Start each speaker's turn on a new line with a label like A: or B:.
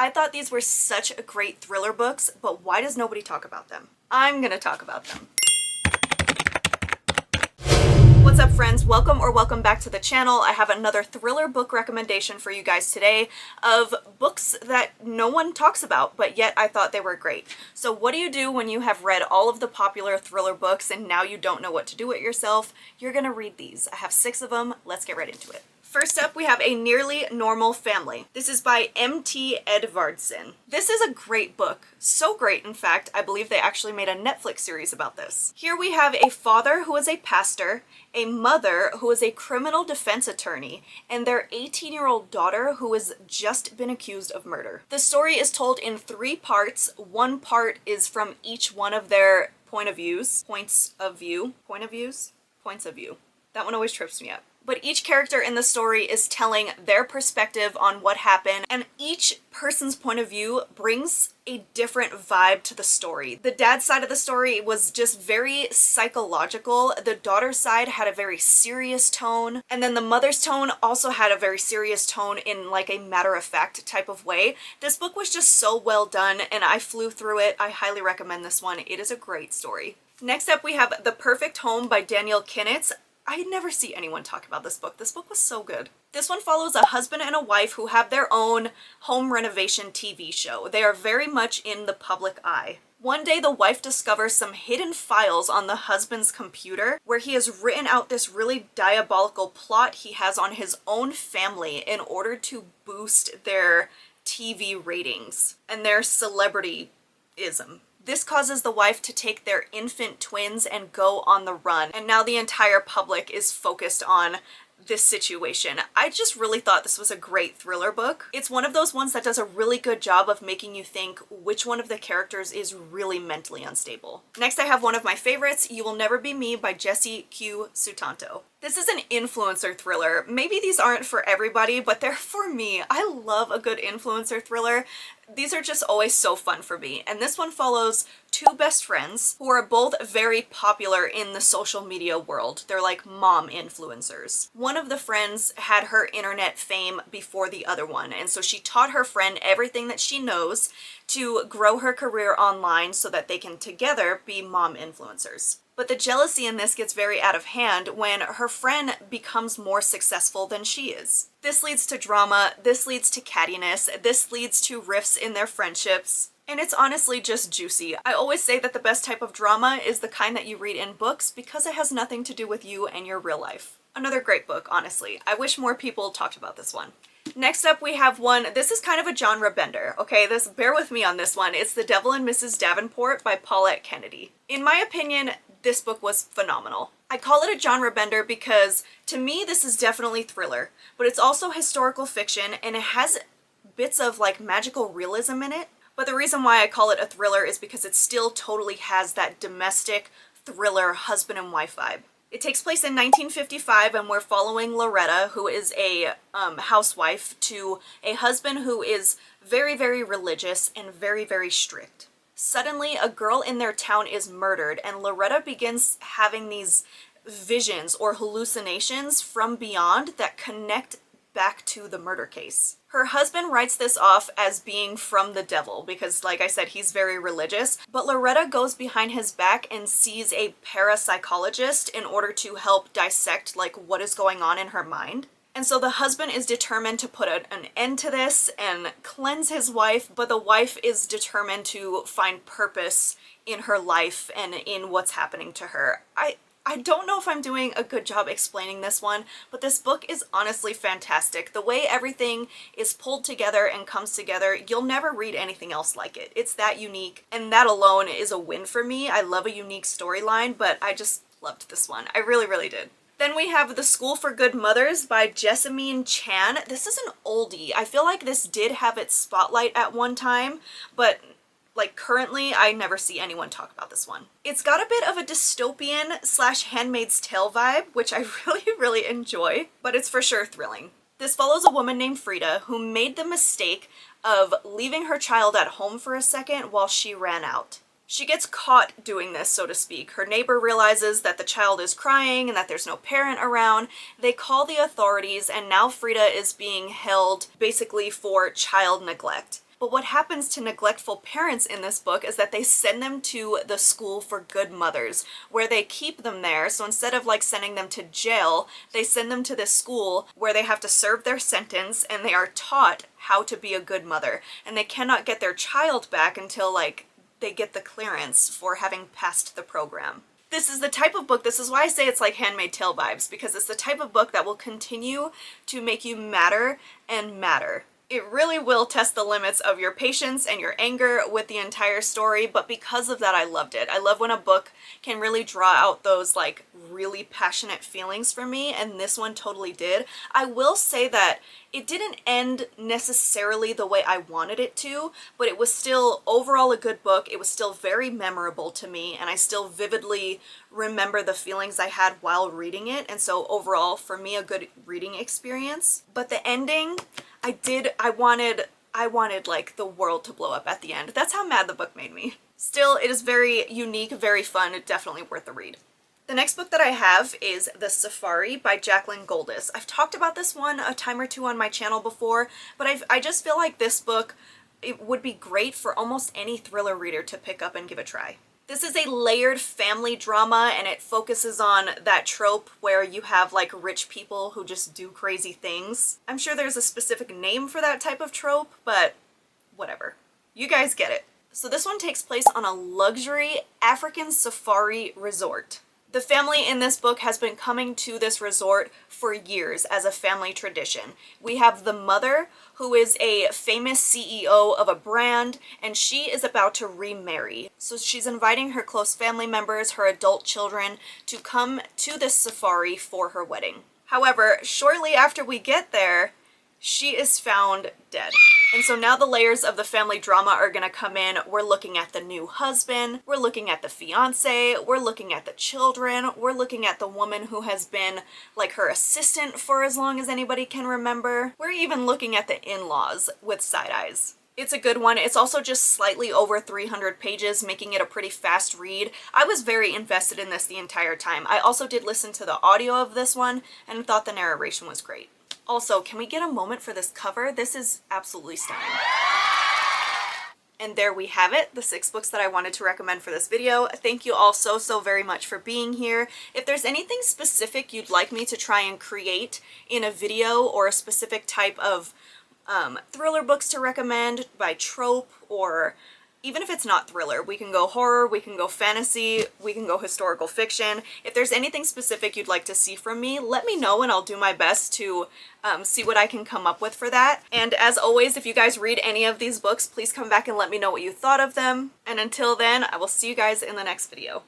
A: I thought these were such great thriller books, but why does nobody talk about them? I'm gonna talk about them. What's up, friends? Welcome back to the channel. I have another thriller book recommendation for you guys today of books that no one talks about, but yet I thought they were great. So what do you do when you have read all of the popular thriller books and now you don't know what to do with yourself? You're gonna read these. I have 6 of them. Let's get right into it. First up, we have A Nearly Normal Family. This is by M.T. Edvardson. This is a great book. So great, in fact, I believe they actually made a Netflix series about this. Here we have a father who is a pastor, a mother who is a criminal defense attorney, and their 18-year-old daughter who has just been accused of murder. The story is told in 3 parts. One part is from each one of their points of view. That one always trips me up. But each character in the story is telling their perspective on what happened, and each person's point of view brings a different vibe to the story. The dad's side of the story was just very psychological. The daughter's side had a very serious tone, and then the mother's tone also had a very serious tone in like a matter-of-fact type of way. This book was just so well done, and I flew through it. I highly recommend this one. It is a great story. Next up, we have The Perfect Home by Danielle Kinnitz. I never see anyone talk about this book. This book was so good. This one follows a husband and a wife who have their own home renovation TV show. They are very much in the public eye. One day the wife discovers some hidden files on the husband's computer where he has written out this really diabolical plot he has on his own family in order to boost their TV ratings and their celebrityism. This causes the wife to take their infant twins and go on the run, and now the entire public is focused on this situation. I just really thought this was a great thriller book. It's one of those ones that does a really good job of making you think which one of the characters is really mentally unstable. Next, I have one of my favorites, You Will Never Be Me by Jessie Q. Sutanto. This is an influencer thriller. Maybe these aren't for everybody, but they're for me. I love a good influencer thriller. These are just always so fun for me. And this one follows 2 best friends who are both very popular in the social media world. They're like mom influencers. One of the friends had her internet fame before the other one, and so she taught her friend everything that she knows to grow her career online so that they can together be mom influencers. But the jealousy in this gets very out of hand when her friend becomes more successful than she is. This leads to drama, this leads to cattiness, this leads to rifts in their friendships, and it's honestly just juicy. I always say that the best type of drama is the kind that you read in books because it has nothing to do with you and your real life. Another great book, honestly. I wish more people talked about this one. Next up, we have one, this is kind of a genre bender, okay? Bear with me on this one. It's The Devil and Mrs Davenport by Paulette Kennedy. In my opinion, this book was phenomenal. I call it a genre bender because, to me, this is definitely thriller, but it's also historical fiction, and it has bits of, like, magical realism in it. But the reason why I call it a thriller is because it still totally has that domestic thriller husband and wife vibe. It takes place in 1955, and we're following Loretta, who is a housewife, to a husband who is very, very religious and very, very strict. Suddenly, a girl in their town is murdered, and Loretta begins having these visions or hallucinations from beyond that connect back to the murder case. Her husband writes this off as being from the devil because, like I said, he's very religious, but Loretta goes behind his back and sees a parapsychologist in order to help dissect, like, what is going on in her mind. And so the husband is determined to put an end to this and cleanse his wife, but the wife is determined to find purpose in her life and in what's happening to her. I don't know if I'm doing a good job explaining this one, but this book is honestly fantastic. The way everything is pulled together and comes together, you'll never read anything else like it. It's that unique, and that alone is a win for me. I love a unique storyline, but I just loved this one. I really, really did. Then we have The School for Good Mothers by Jessamine Chan. This is an oldie. I feel like this did have its spotlight at one time, but like currently I never see anyone talk about this one. It's got a bit of a dystopian / Handmaid's Tale vibe, which I really, really enjoy, but it's for sure thrilling. This follows a woman named Frida who made the mistake of leaving her child at home for a second while she ran out. She gets caught doing this, so to speak. Her neighbor realizes that the child is crying and that there's no parent around. They call the authorities, and now Frida is being held basically for child neglect. But what happens to neglectful parents in this book is that they send them to the school for good mothers, where they keep them there. So instead of like sending them to jail, they send them to this school where they have to serve their sentence and they are taught how to be a good mother. And they cannot get their child back until like they get the clearance for having passed the program. This is the type of book, this is why I say it's like Handmaid's Tale vibes, because it's the type of book that will continue to make you madder and madder. It really will test the limits of your patience and your anger with the entire story, but because of that, I loved it. I love when a book can really draw out those like really passionate feelings for me, and this one totally did. I will say that it didn't end necessarily the way I wanted it to, but it was still overall a good book. It was still very memorable to me, and I still vividly remember the feelings I had while reading it, and so overall, for me, a good reading experience. But the ending, I wanted like the world to blow up at the end. That's how mad the book made me. Still, it is very unique, very fun, definitely worth the read. The next book that I have is The Safari by Jacqueline Goldis. I've talked about this one a time or two on my channel before, but I just feel like this book, it would be great for almost any thriller reader to pick up and give a try. This is a layered family drama, and it focuses on that trope where you have like rich people who just do crazy things. I'm sure there's a specific name for that type of trope, but whatever. You guys get it. So this one takes place on a luxury African safari resort. The family in this book has been coming to this resort for years as a family tradition. We have the mother, who is a famous CEO of a brand, and she is about to remarry. So she's inviting her close family members, her adult children, to come to this safari for her wedding. However, shortly after we get there, she is found dead. And so now the layers of the family drama are gonna come in. We're looking at the new husband, we're looking at the fiance, we're looking at the children, we're looking at the woman who has been like her assistant for as long as anybody can remember. We're even looking at the in-laws with side eyes. It's a good one. It's also just slightly over 300 pages, making it a pretty fast read. I was very invested in this the entire time. I also did listen to the audio of this one and thought the narration was great. Also, can we get a moment for this cover? This is absolutely stunning. And there we have it, the 6 books that I wanted to recommend for this video. Thank you all so very much for being here. If there's anything specific you'd like me to try and create in a video, or a specific type of thriller books to recommend by trope, or even if it's not thriller, we can go horror, we can go fantasy, we can go historical fiction. If there's anything specific you'd like to see from me, let me know and I'll do my best to see what I can come up with for that. And as always, if you guys read any of these books, please come back and let me know what you thought of them. And until then, I will see you guys in the next video.